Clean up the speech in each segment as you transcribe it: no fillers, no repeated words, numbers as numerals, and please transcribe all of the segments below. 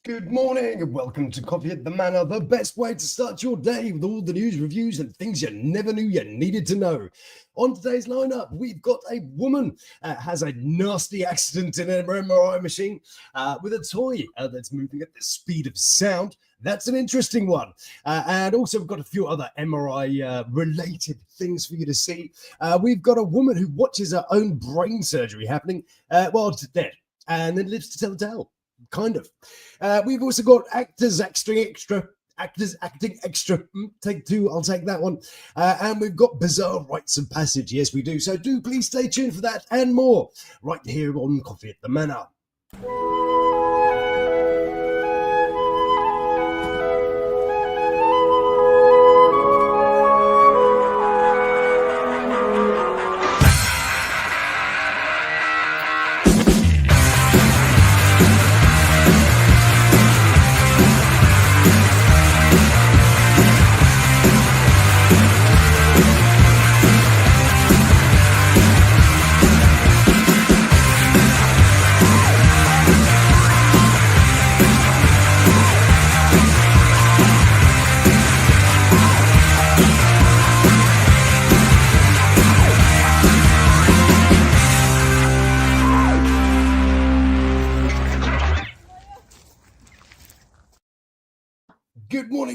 Good morning and welcome to Coffee at the Manor, the best way to start your day with all the news, reviews and things you never knew you needed to know. On today's lineup, we've got a woman has a nasty accident in an MRI machine with a toy that's moving at the speed of sound. That's an interesting one. And also we've got a few other MRI related things for you to see. We've got a woman who watches her own brain surgery happening while dead and then lives to tell the tale. Kind of. We've also got actors acting extra. Take two, I'll take that one. And we've got bizarre rites of passage. Yes, we do. So do please stay tuned for that and more right here on Coffee at the Manor.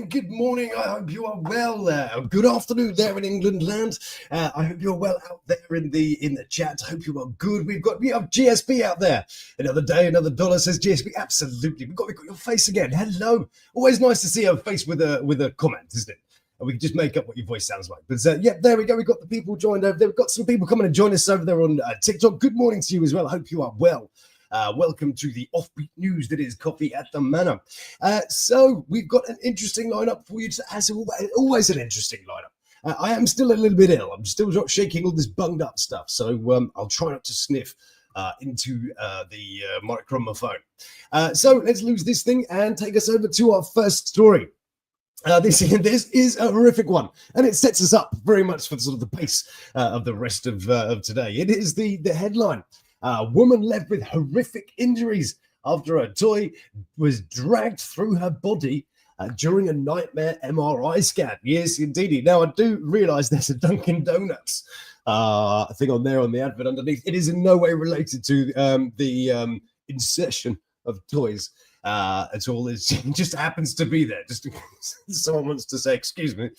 Good morning. I hope you are well. Good afternoon there in England land. I hope you're well out there in the chat. I hope you are good. We have GSP out there. Another day, another dollar, says GSP. Absolutely. We've got your face again. Hello. Always nice to see a face with a comment, isn't it? And we can just make up what your voice sounds like. But yeah, there we go. We've got the people joined over there. We've got some people coming and join us over there on TikTok. Good morning to you as well. I hope you are well. Welcome to the offbeat news that is Coffee at the Manor. So we've got an interesting lineup for you. As always, an interesting lineup. I am still a little bit ill. I'm still shaking all this bunged up stuff. So I'll try not to sniff into the mic on my phone. So let's lose this thing and take us over to our first story. This is a horrific one, and it sets us up very much for sort of the pace of the rest of today. It is the headline. Woman left with horrific injuries after a toy was dragged through her body during a nightmare MRI scan. Yes, indeed. Now, I do realise there's a Dunkin' Donuts thing on there on the advert underneath. It is in no way related to the insertion of toys at all. It just happens to be there. Just someone wants to say, excuse me.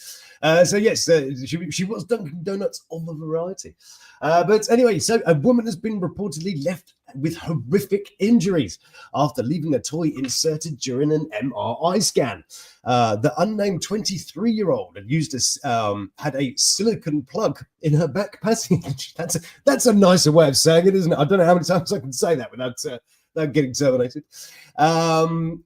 So yes, she was Dunkin' Donuts of the variety. But anyway, so a woman has been reportedly left with horrific injuries after leaving a toy inserted during an MRI scan. The unnamed 23-year-old had a silicone plug in her back passage. That's a nicer way of saying it, isn't it? I don't know how many times I can say that without getting terminated. An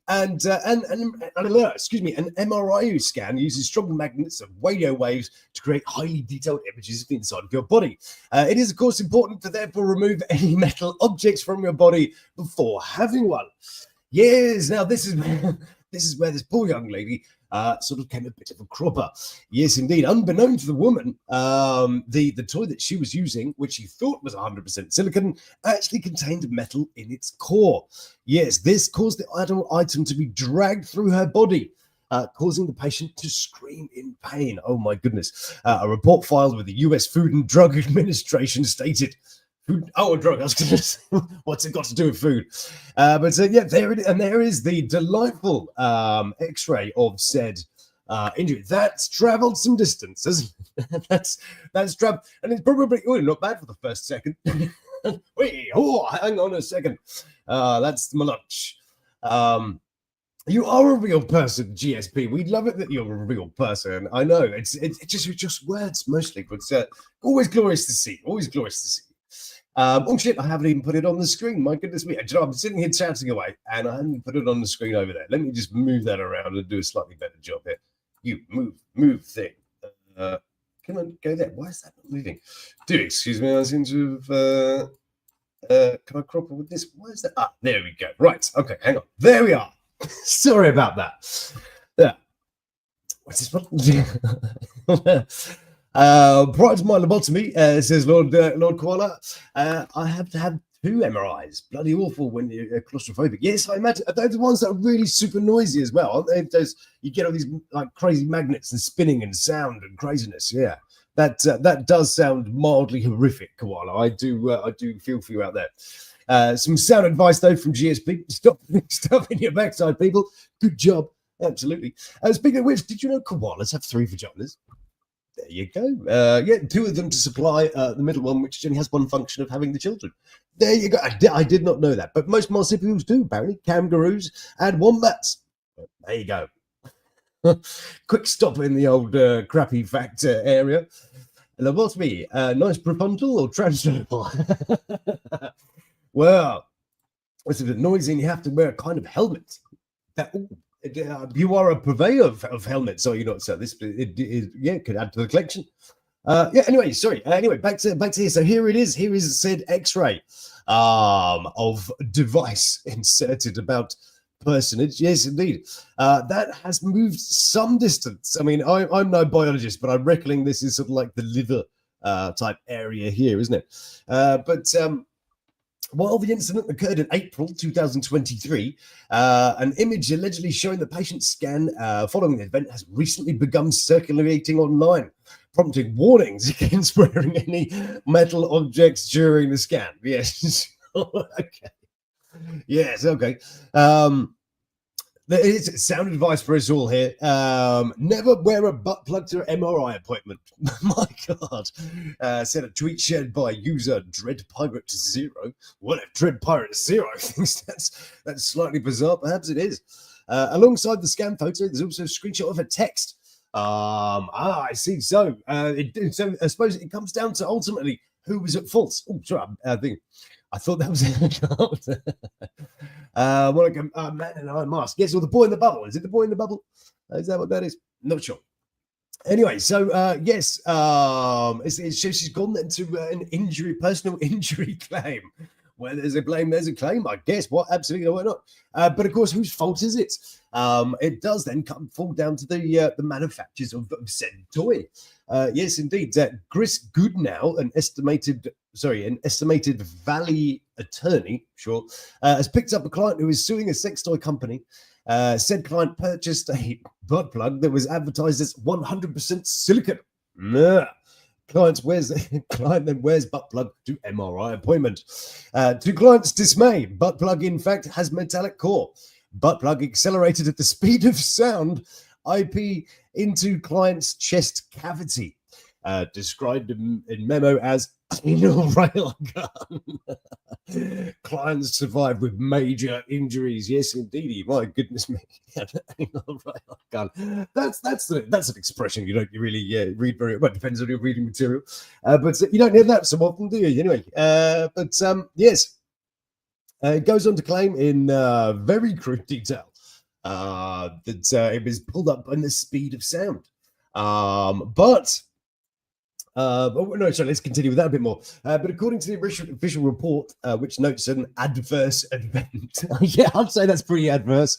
MRI scan uses strong magnets of radio waves to create highly detailed images of the inside of your body. It is, of course, important to therefore remove any metal objects from your body before having one. Yes, now this is where this poor young lady sort of came a bit of a cropper. Yes, indeed. Unbeknown to the woman, the toy that she was using, which she thought was 100% silicone, actually contained metal in its core. Yes, this caused the item to be dragged through her body, causing the patient to scream in pain. Oh, my goodness. A report filed with the US Food and Drug Administration stated, a drug. I was going to say, what's it got to do with food? But yeah, there it is. And there is the delightful X-ray of said injury. That's travelled some distance, isn't it? that's travelled, and it's probably not bad for the first second. Wait, hang on a second. That's my lunch. You are a real person, GSP. We love it that you're a real person. I know it's just words mostly, but always glorious to see. Always glorious to see. Oh shit, I haven't even put it on the screen. My goodness me. I'm sitting here chatting away and I haven't put it on the screen over there. Let me just move that around and do a slightly better job here. You move thing. Come on, go there. Why is that not moving? Do excuse me, I seem to have can I crop it with this? Why is that? There we go. Right, okay, hang on. There we are. Sorry about that. Yeah. What's this one? Prior to my lobotomy, says Lord Koala, I have to have 2 MRIs. Bloody awful when you're claustrophobic. Yes, I imagine they're the ones that are really super noisy as well, aren't they? You get all these like crazy magnets and spinning and sound and craziness. Yeah, that does sound mildly horrific, Koala. I do feel for you out there. Some sound advice though from GSP: stop stuff in your backside, people. Good job. Absolutely. Speaking of which, did you know koalas have 3 vaginas? There you go. Yeah, 2 of them to supply the middle one, which only has one function of having the children. There you go. I did not know that, but most marsupials do, apparently. Kangaroos and wombats. There you go. Quick stop in the old crappy fact area. Lobotomy, nice prefrontal or transdermal? Well, it's a bit noisy and you have to wear a kind of helmet. You are a purveyor of helmets, are you not, sir? This could add to the collection. Anyway, sorry. Anyway, back to here. So here it is. Here is said X-ray of device inserted about personage. Yes, indeed. That has moved some distance. I mean, I'm no biologist, but I'm reckoning this is sort of like the liver type area here, isn't it? But while the incident occurred in April 2023, an image allegedly showing the patient's scan following the event has recently begun circulating online, prompting warnings against wearing any metal objects during the scan. Yes. Okay. Yes, okay. There is sound advice for us all here. Never wear a butt plug to an MRI appointment. My God. Said a tweet shared by user DreadPirate0. What if DreadPirate0 thinks that's slightly bizarre? Perhaps it is. Alongside the scan photo, there's also a screenshot of a text. I see. So, so I suppose it comes down to ultimately who was at fault. Oh, sorry, I thought that was man in a mask. Yes, or the boy in the bubble. Is it the boy in the bubble? Is that what that is? Not sure. Anyway, so yes, it shows she's gone into an personal injury claim. Where there's a blame, there's a claim, I guess. What? Absolutely, why not? But of course, whose fault is it? It does then fall down to the manufacturers of said toy. Yes, indeed. Chris Goodnow, an estimated Valley attorney, sure, has picked up a client who is suing a sex toy company. Said client purchased a butt plug that was advertised as 100% silicone. Client then wears butt plug to MRI appointment. To client's dismay, butt plug in fact has metallic core. Butt plug accelerated at the speed of sound, IP into client's chest cavity. Described in memo as anal rail gun. Clients survived with major injuries. Yes, indeed. My goodness me. Anal rail gun. That's an expression you don't really read very well. It depends on your reading material. But you don't hear that so often, do you? Anyway, yes. It goes on to claim in very crude detail that it was pulled up by the speed of sound. No, sorry, let's continue with that a bit more. But according to the official report, which notes an adverse event, yeah, I'd say that's pretty adverse.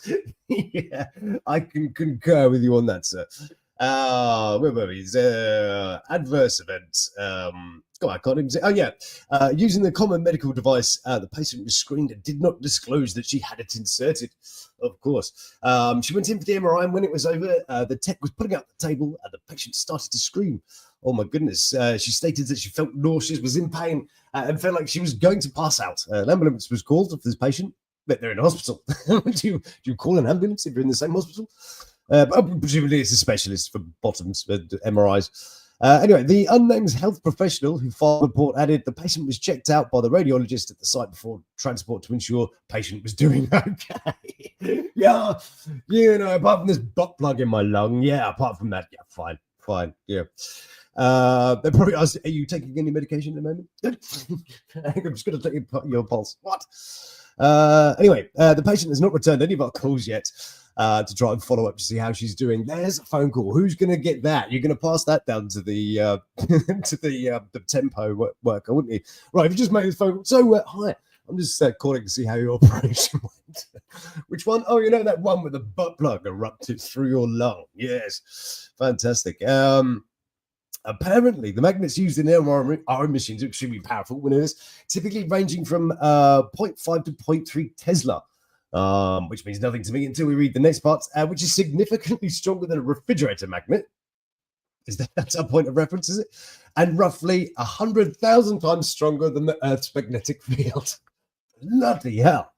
Yeah, I can concur with you on that, sir. Where were we? Adverse event. I can't even say. Oh, yeah. Using the common medical device, the patient was screened and did not disclose that she had it inserted. Of course. She went in for the MRI, and when it was over, the tech was putting out the table, and the patient started to scream. Oh, my goodness. She stated that she felt nauseous, was in pain, and felt like she was going to pass out. An ambulance was called for this patient, but they're in a hospital. do you call an ambulance if you're in the same hospital? Presumably it's a specialist for bottoms, but MRIs. Anyway, the unnamed health professional who filed the report added the patient was checked out by the radiologist at the site before transport to ensure patient was doing okay. Yeah, apart from this butt plug in my lung, yeah, apart from that, yeah, fine, yeah. They probably asked, are you taking any medication at the moment? I'm just going to take your pulse. What? Anyway, the patient has not returned any of our calls yet. To try and follow up to see how she's doing. There's a phone call. Who's going to get that? You're going to pass that down to the the tempo worker, wouldn't you? Right, if you just made this phone call. So, hi, I'm just calling to see how your operation went. Which one? Oh, that one with the butt plug erupted through your lung. Yes, fantastic. Apparently, the magnets used in MRI machines are extremely powerful, we know this, typically ranging from zero point 0.5 to zero point 0.3 Tesla, which means nothing to me until we read the next part, which is significantly stronger than a refrigerator magnet. That's a point of reference, is it? And roughly 100,000 times stronger than the Earth's magnetic field. Bloody hell.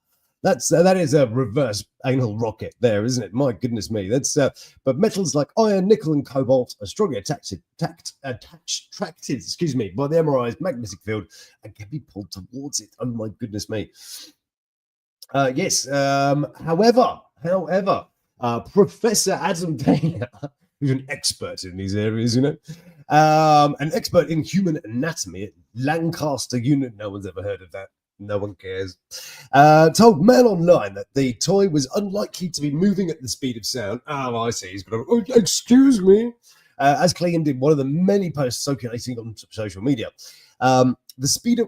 That is a reverse anal rocket there, isn't it? My goodness me. But metals like iron, nickel, and cobalt are strongly attracted, by the MRI's magnetic field and can be pulled towards it. Oh my goodness me. Yes. However, Professor Adam Taylor, who's an expert in these areas, an expert in human anatomy at Lancaster Unit. No one's ever heard of that. No one cares. Told Mail Online that the toy was unlikely to be moving at the speed of sound. Oh, I see. He's got to, excuse me. As claimed in one of the many posts circulating on social media. The speed at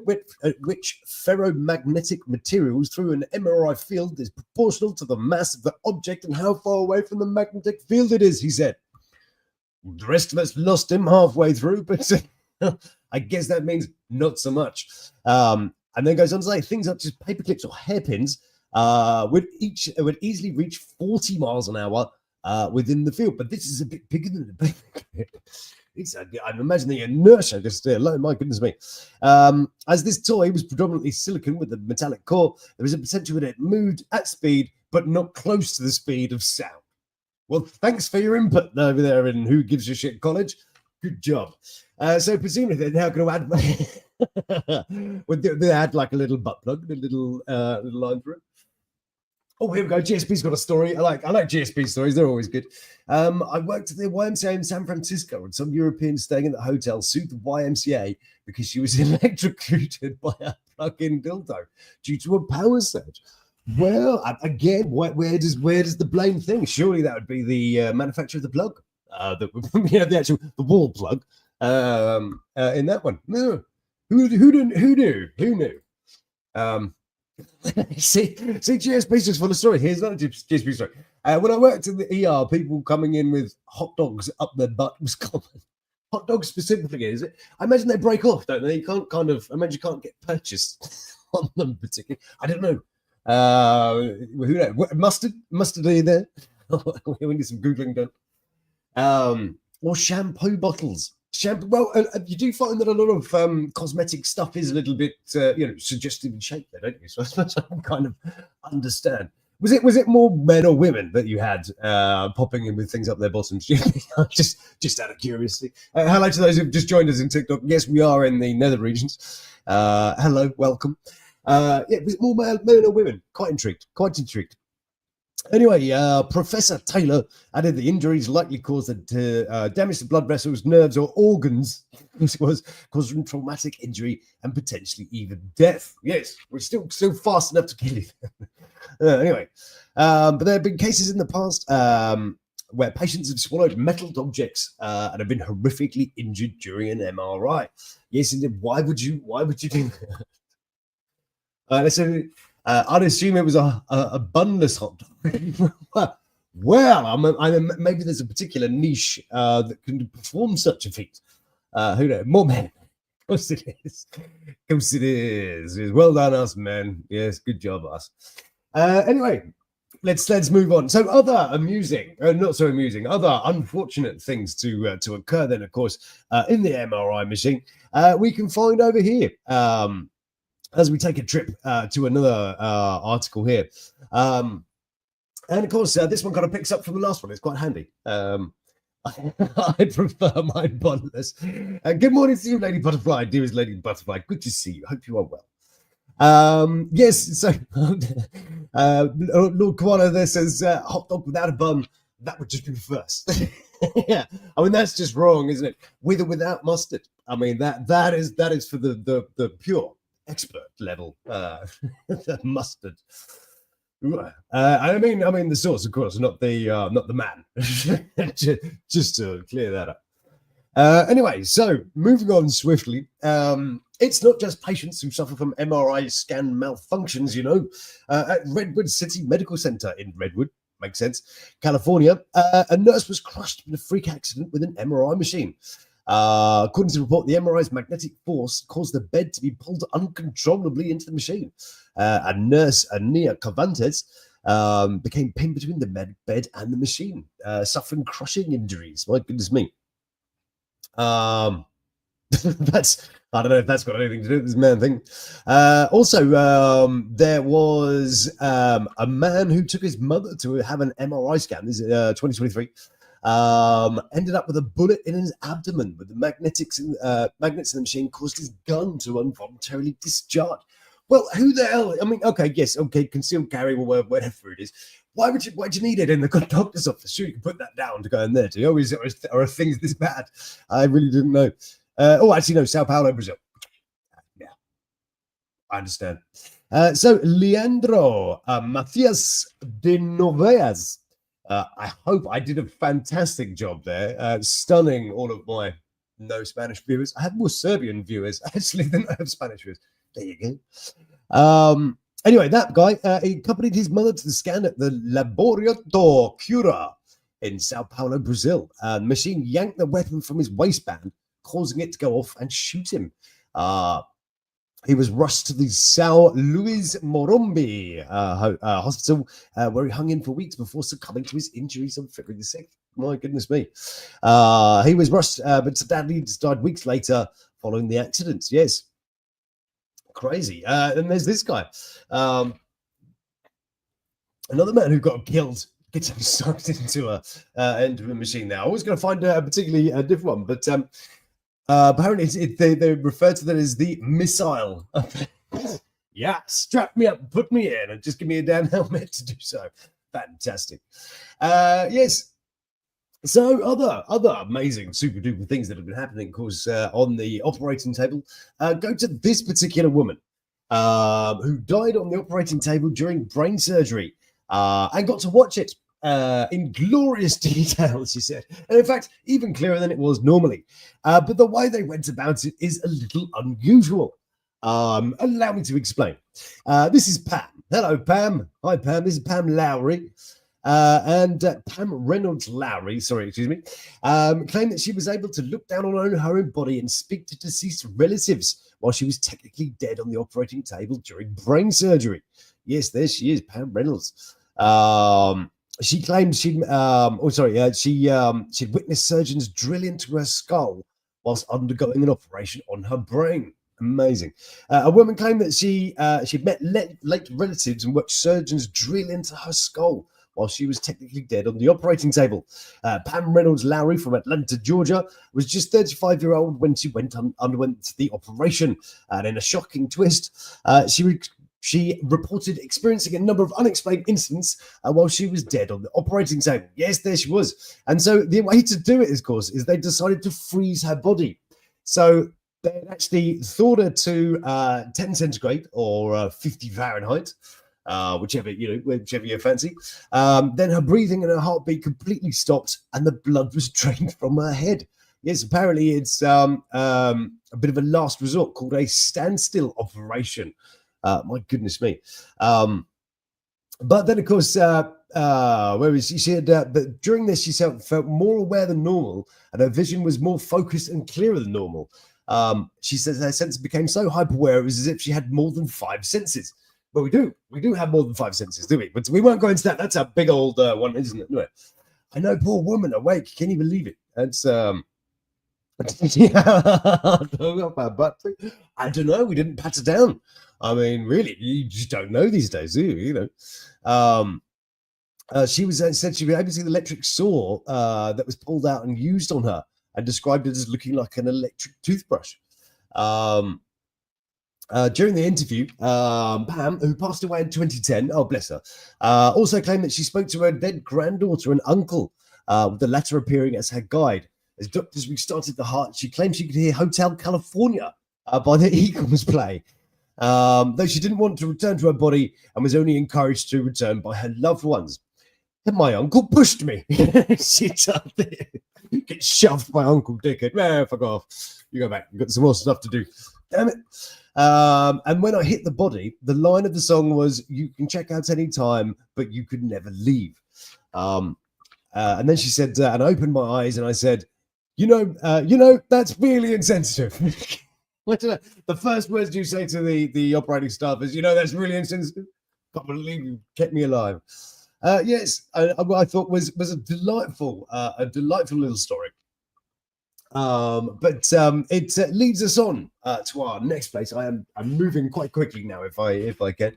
which ferromagnetic materials through an MRI field is proportional to the mass of the object and how far away from the magnetic field it is, he said. The rest of us lost him halfway through, but I guess that means not so much. And then goes on to say things such as paper clips or hairpins would easily reach 40 miles an hour within the field. But this is a bit bigger than the paper clip. I'm imagining the inertia just alone. My goodness me. As this toy was predominantly silicon with a metallic core, there is a potential that it moved at speed, but not close to the speed of sound. Well, thanks for your input over there in Who Gives a Shit College. Good job. So presumably they're now going to add... they add like a little butt plug, a little line for it. Oh, here we go. GSP's got a story. I like GSP stories. They're always good. I worked at the YMCA in San Francisco, and some European staying at the hotel sued the YMCA because she was electrocuted by a plug-in dildo due to a power surge. Well, again, where does the blame thing? Surely that would be the manufacturer of the plug, the wall plug. In that one, no. Who knew? See, GSP's just full of stories. Here's another GSP story. When I worked in the ER, people coming in with hot dogs up their butt was common. Hot dogs specifically, is it? I imagine they break off, don't they? You can't you can't get purchased on them particularly. I don't know. Who knows? Mustard, are you there? We need some Googling done. Or shampoo bottles. Well, you do find that a lot of cosmetic stuff is a little bit, suggestive in shape there, don't you? So I suppose I can kind of understand. Was it more men or women that you had popping in with things up their bottoms? just out of curiosity. Hello to those who've just joined us in TikTok. Yes, we are in the nether regions. Hello, welcome. Was it more men or women? Quite intrigued. Anyway, Professor Taylor added the injuries likely caused damage to blood vessels, nerves, or organs, caused from traumatic injury and potentially even death. Yes, we're still fast enough to kill you. Anyway, but there have been cases in the past where patients have swallowed metal objects and have been horrifically injured during an MRI. Yes, indeed. Why would you do that? I'd assume it was a bunless hot dog. Well, maybe there's a particular niche that can perform such a feat. Who knows? More men. Of course it is. Yes, well done, us men. Yes, good job, us. Anyway, let's move on. So other other unfortunate things to occur then, of course, in the MRI machine, we can find over here. As we take a trip to another article here. And of course, this one kind of picks up from the last one. It's quite handy. I prefer my bunless. Good morning to you, Lady Butterfly. Dearest Lady Butterfly, good to see you. Hope you are well. Yes, so Lord Koala there says, hot dog without a bun, that would just be first. Yeah, I mean, that's just wrong, isn't it? With or without mustard. I mean, that is for the pure expert level mustard. I mean the sauce, of course, not the man. just to clear that up. Anyway, so moving on swiftly. It's not just patients who suffer from MRI scan malfunctions, At Redwood City Medical Center in Redwood, makes sense, California, a nurse was crushed in a freak accident with an MRI machine. According to the report, the MRI's magnetic force caused the bed to be pulled uncontrollably into the machine. And nurse Ania Cavantes became pinned between the bed and the machine, suffering crushing injuries. My goodness me. That's, I don't know if that's got anything to do with this man thing. Also, there was a man who took his mother to have an MRI scan. This is 2023. Ended up with a bullet in his abdomen, with the magnets in the machine caused his gun to involuntarily discharge. Well, who the hell? I mean, okay, yes, okay, concealed carry or whatever it is. Why'd you need it in the doctor's office? Sure, you can put that down to go in there. Do you? Are things this bad? I really didn't know. Actually, no, Sao Paulo, Brazil. Yeah, I understand. So, Leandro Matias de Noveas. I hope I did a fantastic job there, stunning all of my no Spanish viewers. I have more Serbian viewers, actually, than I have Spanish viewers. There you go. Anyway, that guy he accompanied his mother to the scan at the Laboratório Cura in Sao Paulo, Brazil. The machine yanked the weapon from his waistband, causing it to go off and shoot him. He was rushed to the São Luís Morumbi hospital, where he hung in for weeks before succumbing to his injuries on February the 6th. My goodness me. He was rushed, but sadly died weeks later following the accident. Yes. Crazy. And there's this guy. Another man who got killed getting sucked into a machine now. I was going to find a particularly different one, but apparently they refer to that as the missile. Yeah, strap me up, put me in, and just give me a damn helmet to do so. Fantastic. Yes. So other amazing super duper things that have been happening, of course, on the operating table. Go to this particular woman who died on the operating table during brain surgery and got to watch it in glorious detail, she said. And in fact, even clearer than it was normally. But the way they went about it is a little unusual. Allow me to explain. This is Pam. Hello, Pam. Hi, Pam. This is Pam Lowry. And Pam Reynolds Lowry, claimed that she was able to look down on her own body and speak to deceased relatives while she was technically dead on the operating table during brain surgery. Yes, there she is, Pam Reynolds. She claimed she'd witnessed surgeons drill into her skull whilst undergoing an operation on her brain. Amazing. A woman claimed that she'd met late relatives and watched surgeons drill into her skull while she was technically dead on the operating table. Pam Reynolds Lowry from Atlanta, Georgia, was just 35-year-old when she underwent the operation. And in a shocking twist, she reported experiencing a number of unexplained incidents while she was dead on the operating table. Yes, there she was. And so the way to do it, of course, is they decided to freeze her body. So they actually thawed her to 10 centigrade or 50 Fahrenheit. Whichever you fancy. Then her breathing and her heartbeat completely stopped, and the blood was drained from her head. Yes, apparently it's a bit of a last resort called a standstill operation. My goodness me. But then, of course, where is she? She had, but during this, she felt more aware than normal, and her vision was more focused and clearer than normal. She says her senses became so hyper-aware it was as if she had more than 5 senses. But we do have more than 5 senses, do we? But we won't go into that. That's a big old one, isn't it? Anyway, I know, poor woman awake. Can you believe it? That's I don't know. We didn't pat her down. I mean, really, you just don't know these days, do you? You know. She was said she was able to see the electric saw that was pulled out and used on her, and described it as looking like an electric toothbrush. During the interview, Pam, who passed away in 2010, oh bless her, also claimed that she spoke to her dead granddaughter and uncle, with the latter appearing as her guide. As doctors restarted the heart, she claimed she could hear Hotel California by the Eagles play, though she didn't want to return to her body and was only encouraged to return by her loved ones. And my uncle pushed me. She's up there. Get shoved by Uncle Dickard. Fuck off. You go back. You've got some more stuff to do. Damn it. And when I hit the body, the line of the song was, "You can check out any time, but you could never leave." And then she said, and I opened my eyes and I said, That's really insensitive. The first words you say to the operating staff is, that's really insensitive. Can't believe you kept me alive. Yes, what I thought was a delightful little story. But it leads us on to our next place. I'm moving quite quickly now, if I can.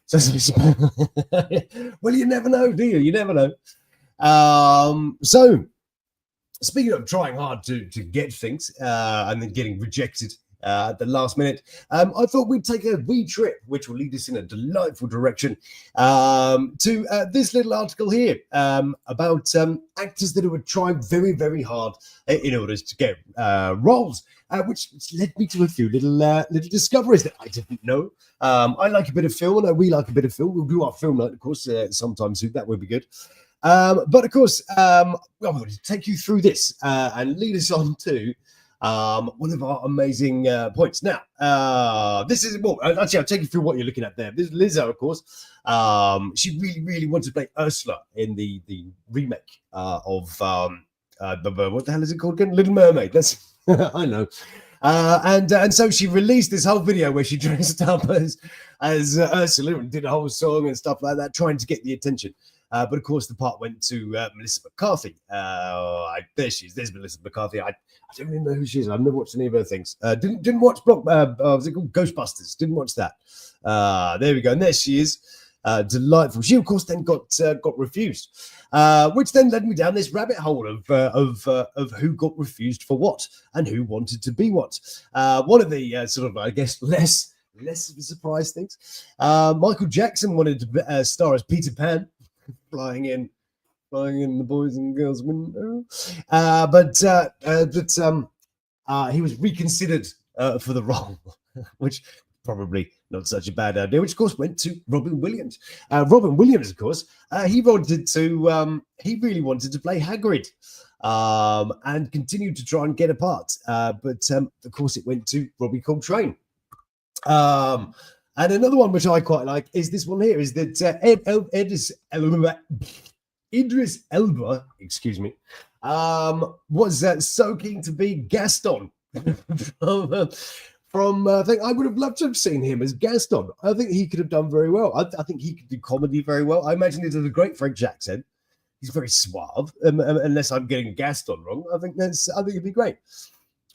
So, well, you never know, do you? You never know. So, speaking of trying hard to get things and then getting rejected at the last minute, I thought we'd take a wee trip, which will lead us in a delightful direction to this little article here about actors that were trying very, very hard in order to get roles, which led me to a few little discoveries that I didn't know. I like a bit of film, and we like a bit of film. We'll do our film night, of course, sometime soon. That would be good. But of course, I'm going to take you through this and lead us on to one of our amazing points. Now, this is, well, actually, I'll take you through what you're looking at there. This is Lizzo, of course. She really, really wanted to play Ursula in the remake of, what the hell is it called again? Little Mermaid. That's, I know. And so she released this whole video where she dressed up as Ursula and did a whole song and stuff like that, trying to get the attention. But of course, the part went to Melissa McCarthy. There she is. There's Melissa McCarthy. I don't even know who she is. I've never watched any of her things. Didn't watch was it called Ghostbusters? Didn't watch that. There we go. And there she is. Delightful. She, of course, then got refused, which then led me down this rabbit hole of who got refused for what and who wanted to be what. One of the sort of, I guess, less of a surprise things. Michael Jackson wanted to star as Peter Pan. Flying in the boys and girls window, but he was reconsidered for the role, which probably not such a bad idea. Which of course went to Robin Williams. Robin Williams, of course, he really wanted to play Hagrid, and continued to try and get a part, but of course it went to Robbie Coltrane. And another one which I quite like is this one here, is that Idris Elba, excuse me, was so keen to be Gaston from I think I would have loved to have seen him as Gaston. I think he could have done very well. I think he could do comedy very well. I imagine he did a great French accent. He's very suave, unless I'm getting Gaston wrong. I think it'd be great.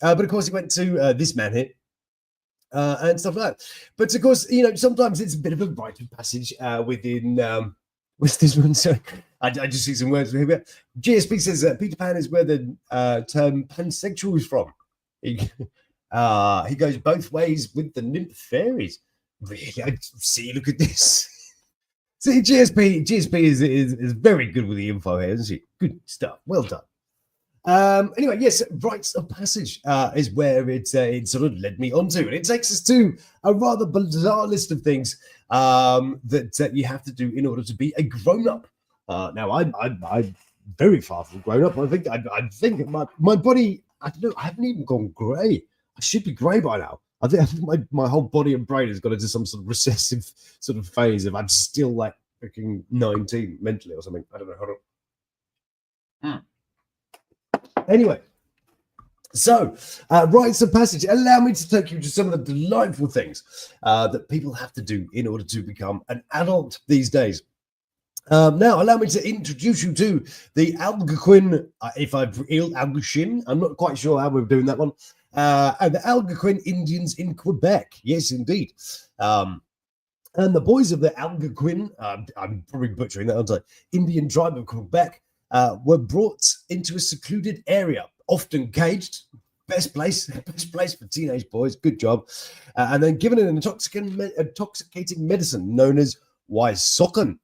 But of course, he went to this man here. And stuff like that. But of course, sometimes it's a bit of a rite of passage within what's this one? Sorry, I just see some words here. GSP says Peter Pan is where the term pansexual is from. He goes both ways with the nymph fairies. Really? I see, look at this. See, GSP is very good with the info here, isn't she? Good stuff. Well done. Anyway, yes, rites of passage is where it sort of led me onto, and it takes us to a rather bizarre list of things that you have to do in order to be a grown-up. Now, I'm very far from grown-up. I think my body, I don't know, I haven't even gone grey. I should be grey by now. I think my whole body and brain has got into some sort of recessive sort of phase of I'm still like freaking 19 mentally or something. I don't know. Hold on. Anyway, so rites of passage allow me to take you to some of the delightful things that people have to do in order to become an adult these days. Now, allow me to introduce you to the Algonquin, Algonquin, I'm not quite sure how we're doing that one, and the Algonquin Indians in Quebec. Yes, indeed. And the boys of the Algonquin, I'm probably butchering that, aren't I? Indian tribe of Quebec, were brought into a secluded area, often caged. Best place for teenage boys. Good job. And then given an intoxicating medicine known as Waisokan,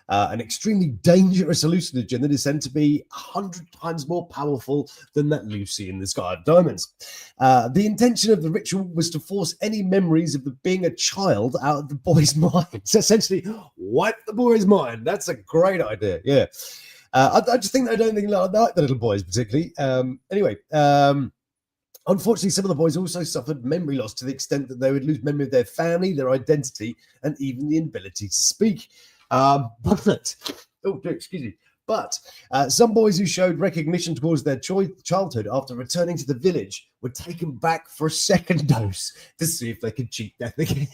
an extremely dangerous hallucinogen that is said to be 100 times more powerful than that Lucy in the Sky of Diamonds. The intention of the ritual was to force any memories of being a child out of the boy's mind. So essentially, wipe the boy's mind. That's a great idea. Yeah. I just think I don't think like the little boys particularly. Anyway, unfortunately, some of the boys also suffered memory loss to the extent that they would lose memory of their family, their identity, and even the ability to speak. Excuse me. But some boys who showed recognition towards their childhood after returning to the village were taken back for a second dose to see if they could cheat death again.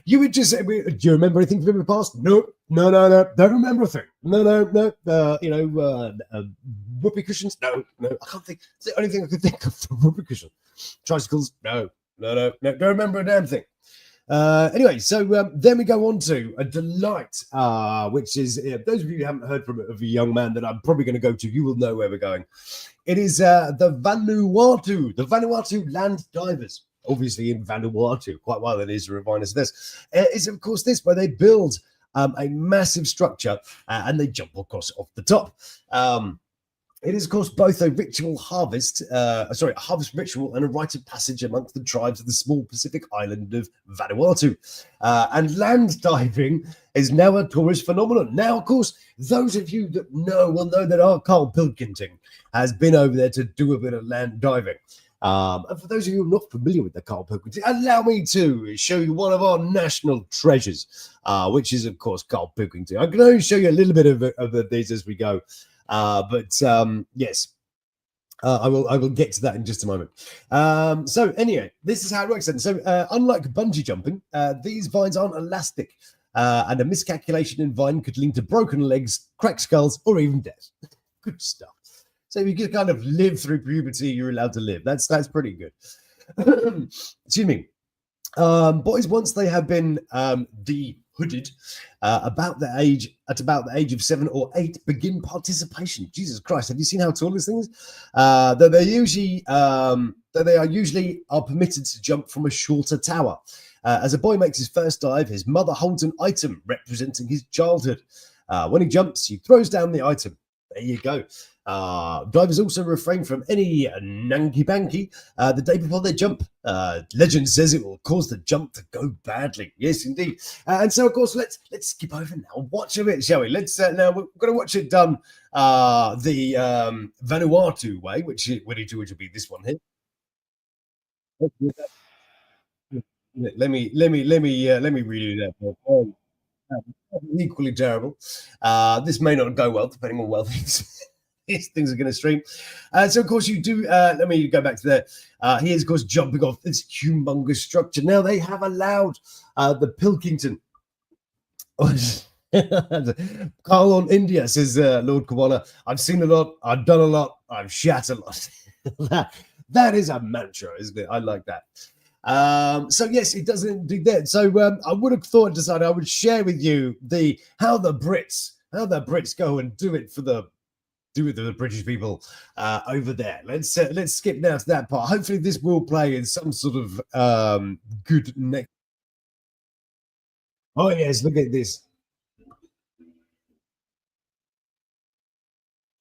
You would just say, do you remember anything from the past? No, don't remember a thing. No. Whoopee cushions? No. I can't think. It's the only thing I could think of for whoopee cushion. Tricycles? No. Don't remember a damn thing. Anyway, so then we go on to a delight, which is, those of you who haven't heard from it, of a young man that I'm probably going to go to, you will know where we're going. It is the Vanuatu land divers. Obviously in Vanuatu, quite well it is a reminder of this. Is of course this where they build a massive structure and they jump across off the top. It is, of course, both a ritual harvest, a harvest ritual and a rite of passage amongst the tribes of the small Pacific island of Vanuatu. And land diving is now a tourist phenomenon. Now, of course, those of you that know will know that our Carl Pilkington has been over there to do a bit of land diving. And for those of you who are not familiar with the Carl Pilkington, allow me to show you one of our national treasures, which is, of course, Carl Pilkington. I can only show you a little bit of these as we go. Yes, I will get to that in just a moment. So anyway, this is how it works. And so unlike bungee jumping, these vines aren't elastic, and a miscalculation in vine could lead to broken legs, cracked skulls, or even death. Good stuff. So if you can kind of live through puberty, you're allowed to live. That's pretty good. Excuse me. Boys, once they have been de-hooded, at about the age of 7 or 8, begin participation. Jesus Christ, have you seen how tall this thing is? That they are usually permitted to jump from a shorter tower. As a boy makes his first dive, his mother holds an item representing his childhood. When he jumps, he throws down the item. There you go. Divers also refrain from any nanky-panky the day before they jump. Legend says it will cause the jump to go badly. Yes, indeed. And so, of course, let's skip over now. Watch a bit, shall we? Let's now we're going to watch it done the Vanuatu way, which will be this one here. Let me redo that. Equally terrible. This may not go well, depending on well these things are going to stream. So, of course, you do. Let me go back to there. He is, of course, jumping off this humongous structure. Now, they have allowed the Pilkington. Carl on India says, Lord Koala, I've seen a lot, I've done a lot, I've shat a lot. that is a mantra, isn't it? I like that. So yes, it doesn't do that. So I would have decided I would share with you how the Brits go and do it for the British people over there. Let's skip now to that part. Hopefully this will play in some sort of good next. Oh yes, look at this.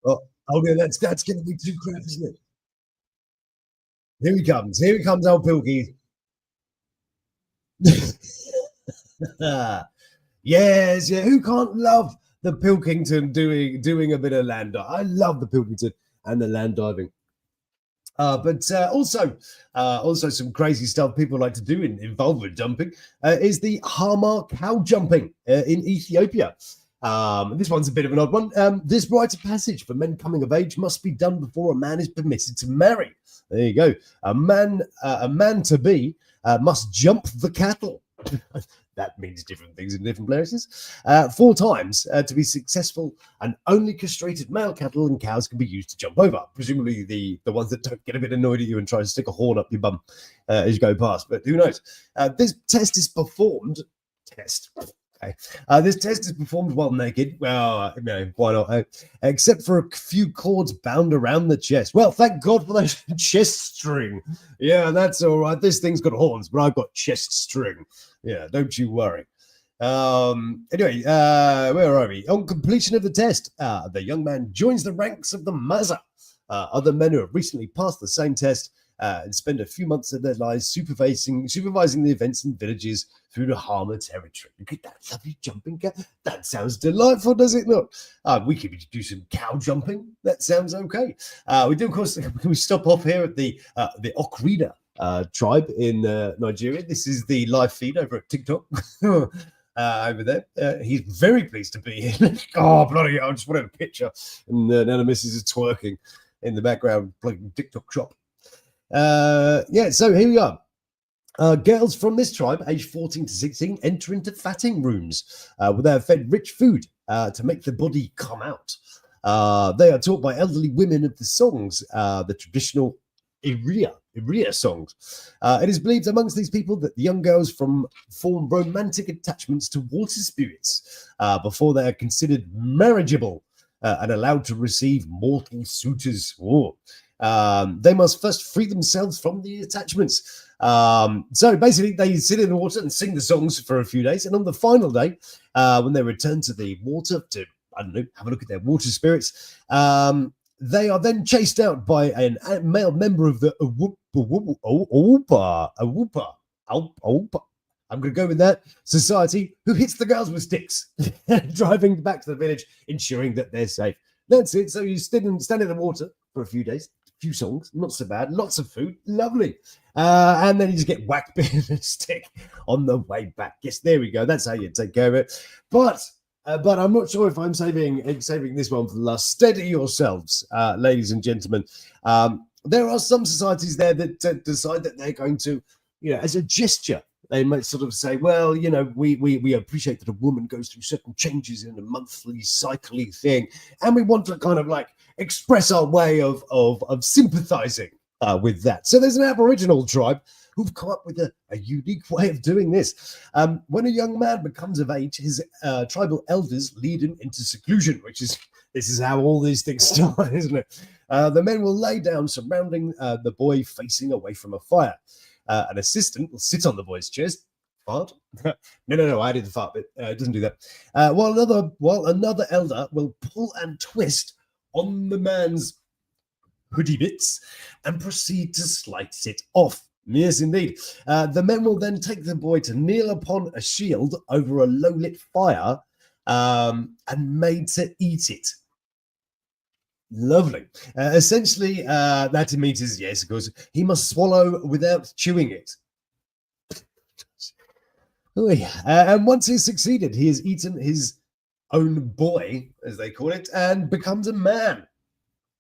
Oh yeah, that's going to be too crap, isn't it? Here he comes. Here he comes, old Pilky. Yes, yeah. Who can't love the Pilkington doing a bit of land diving? I love the Pilkington and the land diving. But also some crazy stuff people like to do involved with jumping is the Hamar cow jumping in Ethiopia. This one's a bit of an odd one. This rite of passage for men coming of age must be done before a man is permitted to marry. There you go. A man to be must jump the cattle. That means different things in different places. 4 times to be successful, and only castrated male cattle and cows can be used to jump over. Presumably the ones that don't get a bit annoyed at you and try to stick a horn up your bum as you go past. But who knows? This test is performed. Okay. This test is performed while naked. Well, why not? Except for a few cords bound around the chest. Well, thank God for that chest string. Yeah, that's all right. This thing's got horns, but I've got chest string. Yeah, don't you worry. Anyway, where are we? On completion of the test, the young man joins the ranks of the Maza. Other men who have recently passed the same test and spend a few months of their lives supervising the events in villages through the Hama territory. Look at that lovely jumping cow. That sounds delightful, does it not? We could do some cow jumping. That sounds okay. We do, of course, we stop off here at the Okrida tribe in Nigeria. This is the live feed over at TikTok. over there. He's very pleased to be here. Oh, bloody hell, I just wanted a picture. And now the missus is twerking in the background, playing TikTok shop. Yeah, so here we are. Girls from this tribe, aged 14 to 16, enter into fatting rooms where they are fed rich food to make the body come out. They are taught by elderly women of the songs, the traditional Iria songs. It is believed amongst these people that the young girls form romantic attachments to water spirits before they are considered marriageable and allowed to receive mortal suitors. They must first free themselves from the attachments. So basically, they sit in the water and sing the songs for a few days, and on the final day, when they return to the water to, I don't know, have a look at their water spirits, they are then chased out by a male member of the Awupa. I'm going to go with that society, who hits the girls with sticks, driving back to the village, ensuring that they're safe. That's it. So you stand in the water for a few days, a few songs, not so bad, lots of food, lovely. And then you just get whacked with a stick on the way back. Yes, there we go. That's how you take care of it. But I'm not sure if I'm saving this one for the last. Steady yourselves, ladies and gentlemen. There are some societies there that decide that they're going to, as a gesture, they might sort of say, well, we appreciate that a woman goes through certain changes in a monthly cycly thing, and we want to kind of like express our way of sympathizing with that. So there's an Aboriginal tribe who've come up with a unique way of doing this. When a young man becomes of age, his tribal elders lead him into seclusion, this is how all these things start, isn't it? The men will lay down surrounding the boy facing away from a fire. An assistant will sit on the boy's chest. Fart? No, I did the fart bit. It doesn't do that. While another elder will pull and twist on the man's hoodie bits and proceed to slice it off. Yes, indeed. The men will then take the boy to kneel upon a shield over a low-lit fire and made to eat it. Lovely. Essentially, that means is, yes, of course, he must swallow without chewing it. Oh, yeah. And once he's succeeded, he has eaten his own boy, as they call it, and becomes a man.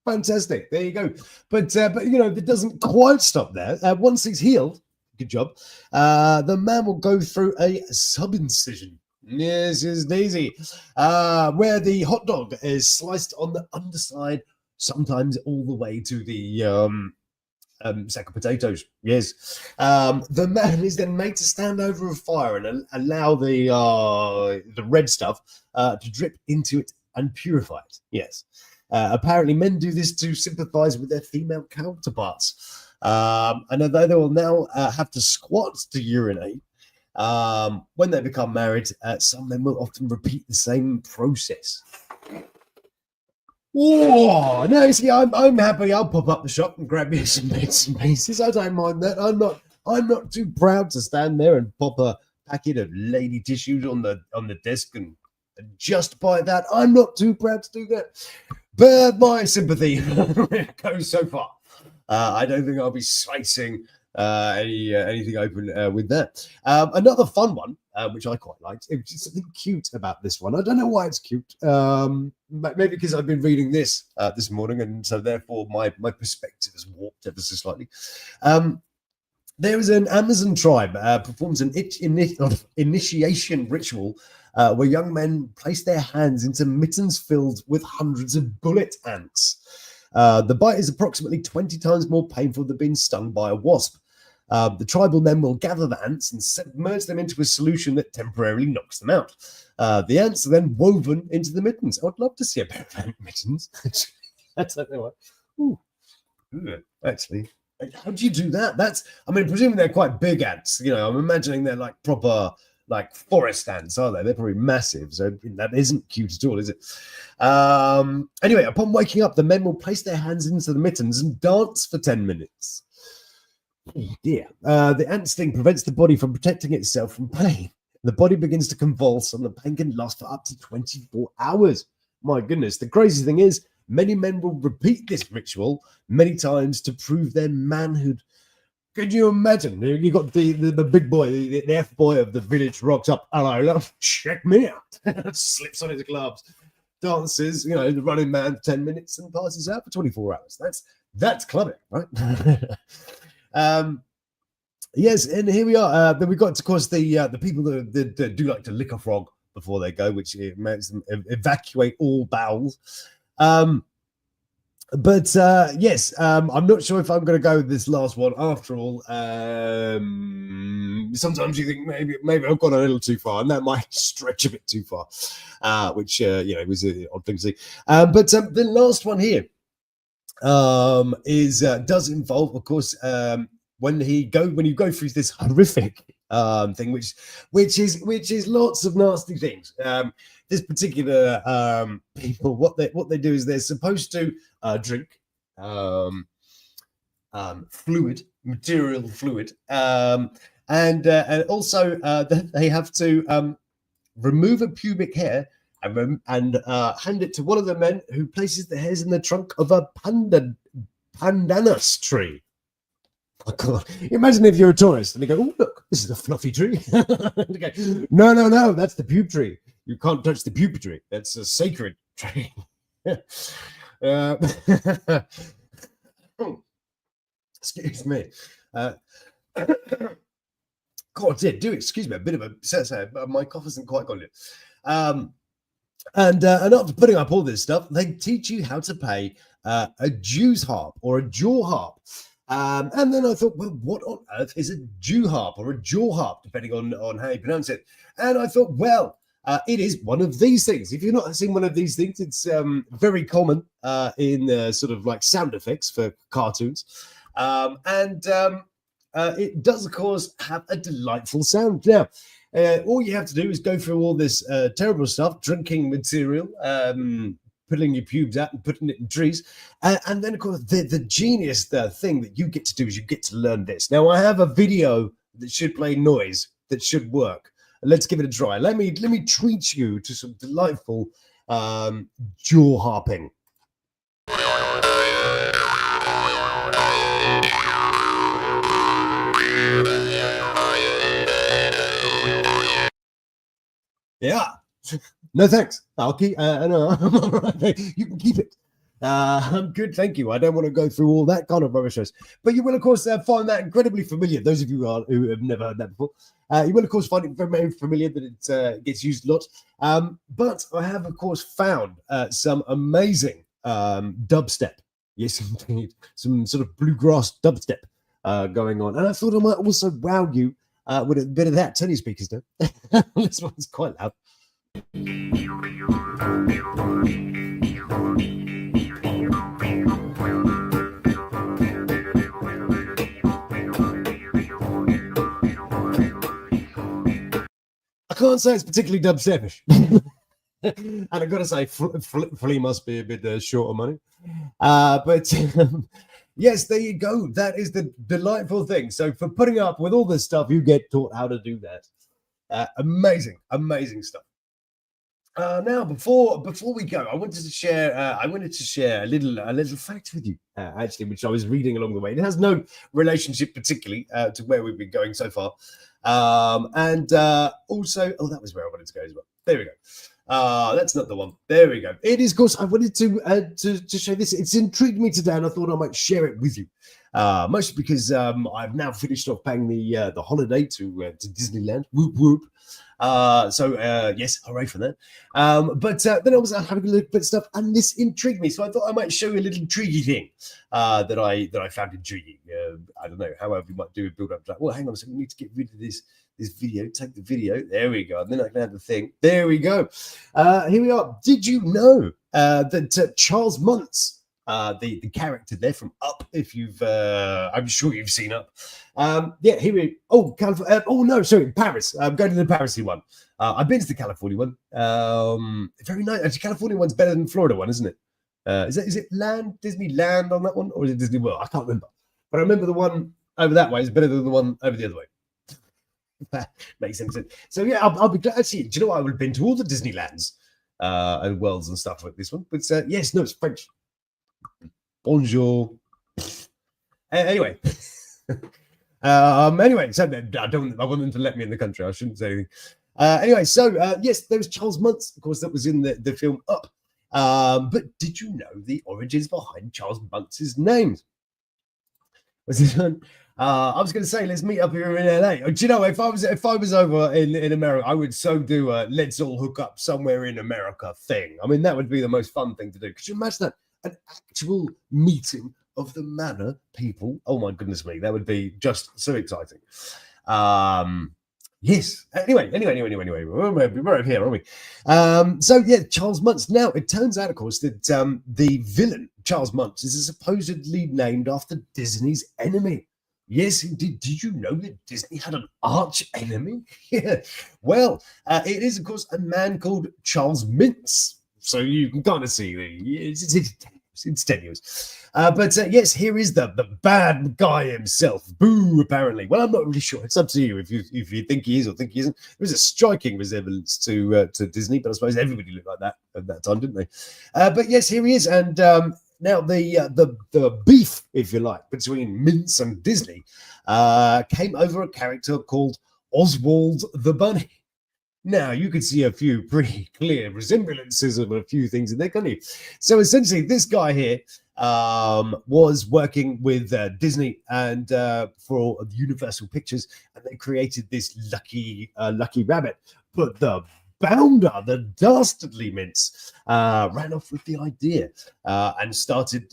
Fantastic. There you go. But it doesn't quite stop there. Once he's healed, good job, the man will go through a sub-incision. Yes, it's Daisy. Where the hot dog is sliced on the underside, sometimes all the way to the sack of potatoes. Yes. The man is then made to stand over a fire and allow the red stuff to drip into it and purify it. Yes. Apparently, men do this to sympathize with their female counterparts. And although they will now have to squat to urinate, when they become married, some men will often repeat the same process. Oh, no, see, I'm happy. I'll pop up the shop and grab me some bits and pieces. I don't mind that. I'm not too proud to stand there and pop a packet of lady tissues on the desk and just buy that. I'm not too proud to do that. But my sympathy goes so far. I don't think I'll be slicing anything open with that. Another fun one, which I quite liked. It's just something cute about this one. I don't know why it's cute. Maybe because I've been reading this morning, and so therefore my perspective has warped ever so slightly. There is an Amazon tribe performs an initiation ritual where young men place their hands into mittens filled with hundreds of bullet ants. The bite is approximately 20 times more painful than being stung by a wasp. The tribal men will gather the ants and submerge them into a solution that temporarily knocks them out. The ants are then woven into the mittens. I would love to see a pair of ant mittens. I don't know what. Actually, how do you do that? Presumably they're quite big ants. I'm imagining they're like proper, like forest ants, are they? They're probably massive. So that isn't cute at all, is it? Anyway, upon waking up, the men will place their hands into the mittens and dance for 10 minutes. Oh dear. The ant sting prevents the body from protecting itself from pain. The body begins to convulse and the pain can last for up to 24 hours. My goodness. The crazy thing is, many men will repeat this ritual many times to prove their manhood. Can you imagine? You got the big boy, the F boy of the village rocks up. Hello, check me out. Slips on his gloves, dances, the running man for 10 minutes and passes out for 24 hours. That's clubbing, right? Yes, and here we are. Then we got, of course, the people that do like to lick a frog before they go, which makes them evacuate all bowels. But yes, I'm not sure if I'm going to go with this last one after all. Sometimes you think maybe I've gone a little too far, and that might stretch a bit too far, which was an odd thing to see. But the last one here does involve, of course, when you go through this horrific thing, which is lots of nasty things. This particular people, what they do is they're supposed to drink material fluid, and also they have to remove a pubic hair and hand it to one of the men who places the hairs in the trunk of a pandanus tree. Oh, God. Imagine if you're a tourist and they go, "Oh, look, this is a fluffy tree." Okay. No, that's the pube tree. You can't touch the pube tree. That's a sacred tree. Excuse me. God, do excuse me. A bit of a my cough hasn't quite gone yet. And after putting up all this stuff, they teach you how to play a Jew's harp or a jaw harp. And then I thought, well, what on earth is a Jew harp or a jaw harp, depending on how you pronounce it? And I thought, well, it is one of these things. If you've not seen one of these things, it's very common in sort of like sound effects for cartoons. And it does, of course, have a delightful sound. Now, all you have to do is go through all this terrible stuff, drinking material, pulling your pubes out and putting it in trees. And then, of course, the genius thing that you get to do is you get to learn this. Now, I have a video that should play noise that should work. Let's give it a try. Let me treat you to some delightful jaw harping. Yeah. No, thanks. I'll keep. No, you can keep it. I'm good, thank you. I don't want to go through all that kind of rubbish. But you will, of course, find that incredibly familiar. Those of you who have never heard that before, you will, of course, find it very familiar that it gets used a lot. But I have, of course, found some amazing dubstep. Yes, indeed. Some sort of bluegrass dubstep going on. And I thought I might also wow you with a bit of that. Turn your speakers down. This one's quite loud. I can't say it's particularly dubstepish. And I've got to say, Flea must be a bit short of money. But yes, there you go. That is the delightful thing. So for putting up with all this stuff, you get taught how to do that. Amazing stuff. Now, before we go, I wanted to share a little fact with you, actually, which I was reading along the way. It has no relationship particularly to where we've been going so far, and also, that was where I wanted to go as well. There we go. That's not the one. There we go. It is, of course, I wanted to show this. It's intrigued me today, and I thought I might share it with you. Mostly because I've now finished off paying the holiday to Disneyland. Whoop whoop. Yes, hooray for that. But then I was having a look at stuff, and this intrigued me. So I thought I might show you a little intriguing thing that I found intriguing. I don't know, however you might do a build up to that. Well, hang on a second, we need to get rid of this video. Take the video. There we go. And then I can have the thing. There we go. Here we are. Did you know that Charles Muntz, the character there from Up, if you've I'm sure you've seen Up. Here we Paris. I'm going to the Paris one. I've been to the California one. Very nice. Actually, California one's better than Florida one, isn't it? Is it Disneyland on that one, or is it Disney World? I can't remember. But I remember the one over that way is better than the one over the other way. Makes sense. So yeah, I'll be glad. Actually, do you know what? I would have been to all the Disneylands and worlds and stuff like this one. But yes, no, it's French. Bonjour. Anyway, Anyway, so I want them to let me in the country. I shouldn't say anything. Anyway, so yes, there was Charles Muntz, of course, that was in the film Up. But did you know the origins behind Charles Muntz's name? Was this one? I was going to say, let's meet up here in LA. Do you know, if I was over in America, I would so do a let's all hook up somewhere in America thing. I mean, that would be the most fun thing to do. Could you imagine that? An actual meeting of the Manor people. Oh my goodness me, that would be just so exciting. Yes. Anyway, we're over here, aren't we? So yeah, Charles Muntz. Now it turns out, of course, that the villain Charles Muntz is supposedly named after Disney's enemy. Yes, indeed. Did you know that Disney had an arch enemy? Yeah. Well, it is, of course, a man called Charles Mintz. So you can kind of see it's tenuous. But yes, here is the bad guy himself. Boo, apparently. Well, I'm not really sure. It's up to you if you think he is or think he isn't. There is a striking resemblance to Disney, but I suppose everybody looked like that at that time, didn't they? But yes, here he is. And now the beef, if you like, between Mintz and Disney came over a character called Oswald the Bunny. Now, you could see a few pretty clear resemblances of a few things in there, can't you? So essentially, this guy here was working with Disney and for Universal Pictures, and they created this lucky rabbit. But the founder, the dastardly Mintz, ran off with the idea and started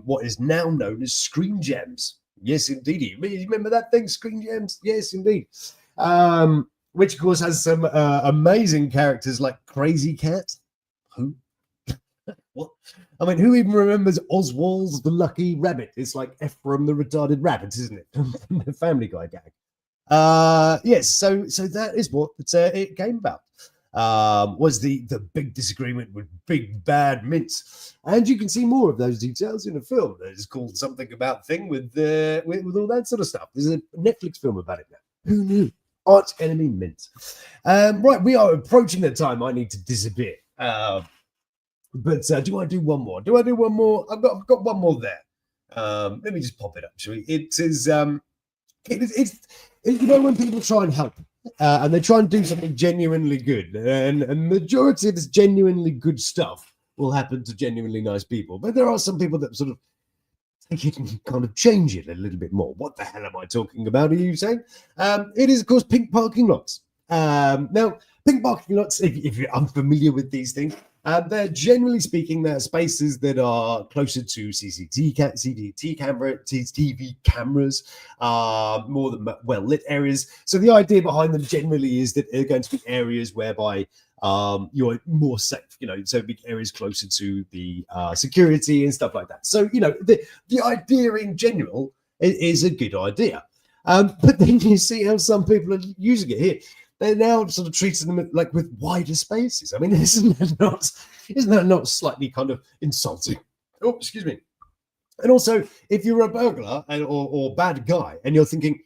what is now known as Screen Gems. Yes, indeed. You remember that thing, Screen Gems? Yes, indeed. Which, of course, has some amazing characters like Crazy Cat. Who? What? I mean, who even remembers Oswald the Lucky Rabbit? It's like Ephraim the Retarded Rabbit, isn't it? The Family Guy gag. Yes, so that is what it came about. Was the big disagreement with Big Bad Mintz, and you can see more of those details in a film that is called something about thing with all that sort of stuff. There's a Netflix film about it now. Who knew? Arch enemy Mintz. Right, we are approaching the time I need to disappear. But do I do one more? I've got one more there. Let me just pop it up, shall we? It is you know, when people try and help and they try and do something genuinely good, and majority of this genuinely good stuff will happen to genuinely nice people. But there are some people that sort of take it and kind of change it a little bit more. What the hell am I talking about, are you saying? It is, of course, pink parking lots. Now, pink parking lots, if you're unfamiliar with these things, they're generally speaking, they're spaces that are closer to CCTV cameras, more than well-lit areas. So the idea behind them generally is that they're going to be areas whereby you're more safe, you know, so big areas closer to the security and stuff like that. So, you know, the idea in general is a good idea. But then you see how some people are using it here. They're now sort of treating them like with wider spaces. I mean, isn't that not slightly kind of insulting? Oh, excuse me. And also, if you're a burglar or bad guy and you're thinking,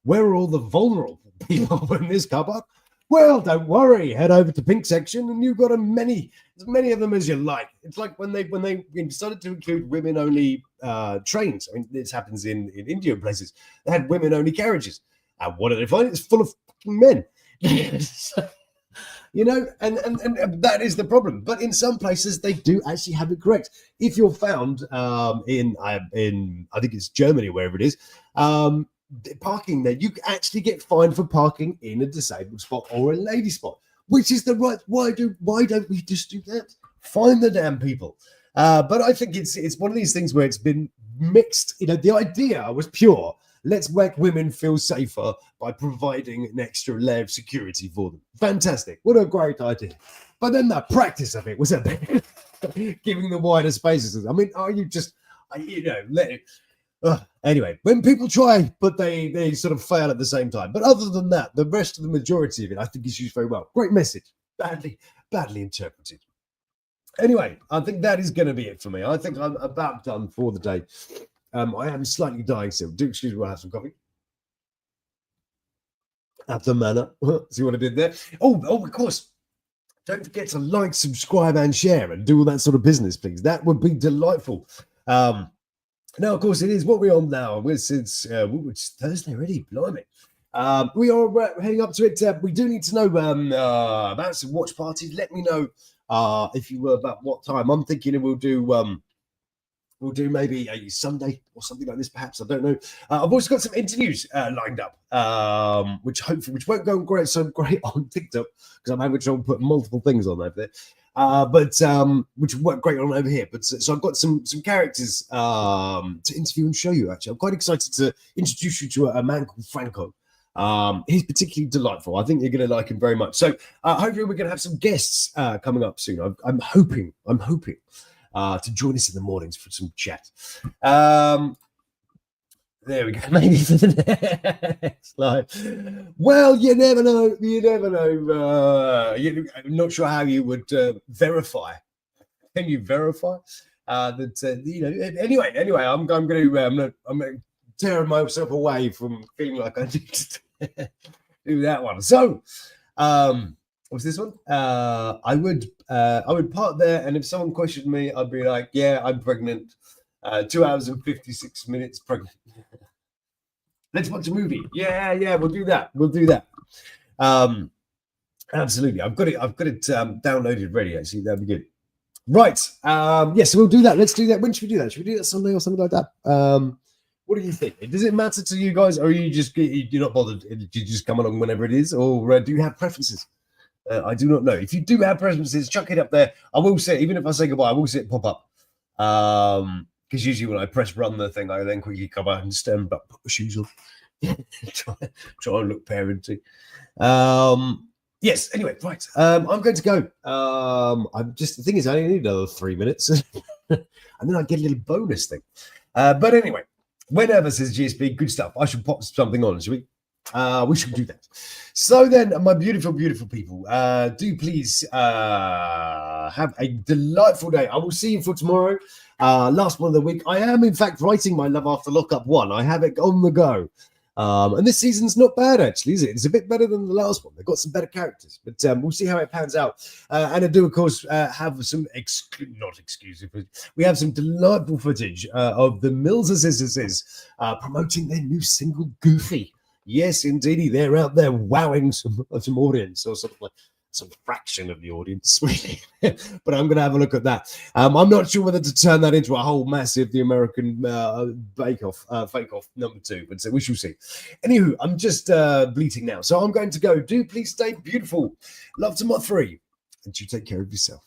where are all the vulnerable people in this car park? Well, don't worry. Head over to pink section, and you've got as many of them as you like. It's like when they started to include women-only trains. I mean, this happens in India and places. They had women-only carriages. And what did they find? It's full of fucking men. You know, and that is the problem. But in some places, they do actually have it correct. If you're found in I think it's Germany, wherever it is, parking there, you actually get fined for parking in a disabled spot or a lady spot, which is the right. Why don't we just do that? Find the damn people. But I think it's one of these things where it's been mixed. You know, the idea was pure. Let's make women feel safer by providing an extra layer of security for them. Fantastic. What a great idea. But then the practice of it was a bit giving the wider spaces. I mean, are you just, you know, let it. Anyway, when people try, but they sort of fail at the same time. But other than that, the rest of the majority of it, I think is used very well. Great message. Badly interpreted. Anyway, I think that is going to be it for me. I think I'm about done for the day. I am slightly dying still. Do excuse me while I have some coffee. At the Manor. See what I did there? Oh, of course. Don't forget to like, subscribe, and share, and do all that sort of business, please. That would be delightful. Now, of course, it is what we're on now. It's Thursday already, blimey. We are heading up to it. We do need to know about some watch parties. Let me know if you were about what time. I'm thinking we'll do maybe a Sunday or something like this, perhaps. I don't know. I've also got some interviews lined up, which won't go great on TikTok because I'm having trouble putting multiple things on over there. But which work great on over here. But so I've got some characters to interview and show you. Actually, I'm quite excited to introduce you to a man called Franco. He's particularly delightful. I think you're going to like him very much. So hopefully we're going to have some guests coming up soon. I'm hoping to join us in the mornings for some chat. There we go. Maybe for the next live. Well, you never know. I'm not sure how you would verify. Can you verify that? Anyway, I'm going to tear myself away from feeling like I need to do that one. So, what's this one? I would park there, and if someone questioned me, I'd be like, "Yeah, I'm pregnant. 2 hours and 56 minutes pregnant." Let's watch a movie. Yeah, we'll do that. Absolutely. I've got it downloaded ready. Actually, that'd be good. Right. Yes, we'll do that. Let's do that. When should we do that? Should we do that Sunday or something like that? What do you think? Does it matter to you guys, or are you're not bothered? Do you just come along whenever it is, or do you have preferences? I do not know. If you do have preferences, chuck it up there. I will say, even if I say goodbye, I will see it pop up. Because usually when I press run the thing, I then quickly come out and stand up, put my shoes on, try and look parenty. Yes. Anyway, right. I'm going to go. The thing is, I only need another 3 minutes, and then I get a little bonus thing. But anyway, whenever says GSP, good stuff. I should pop something on, shall we? We should do that. So then, my beautiful, beautiful people, do please have a delightful day. I will see you for tomorrow. Last one of the week. I am, in fact, writing my Love After Lockup 1. I have it on the go. And this season's not bad, actually, is it? It's a bit better than the last one. They've got some better characters, but we'll see how it pans out. And I do, of course, have some not exclusive, but we have some delightful footage of the Mills Sisters promoting their new single, Goofy. Yes, indeed, they're out there wowing some audience, or something like some fraction of the audience, really. But I'm going to have a look at that. I'm not sure whether to turn that into a whole massive The American Fake Off #2, but we shall see. Anywho, I'm just bleating now, so I'm going to go. Do please stay beautiful. Love to my three, and you take care of yourself.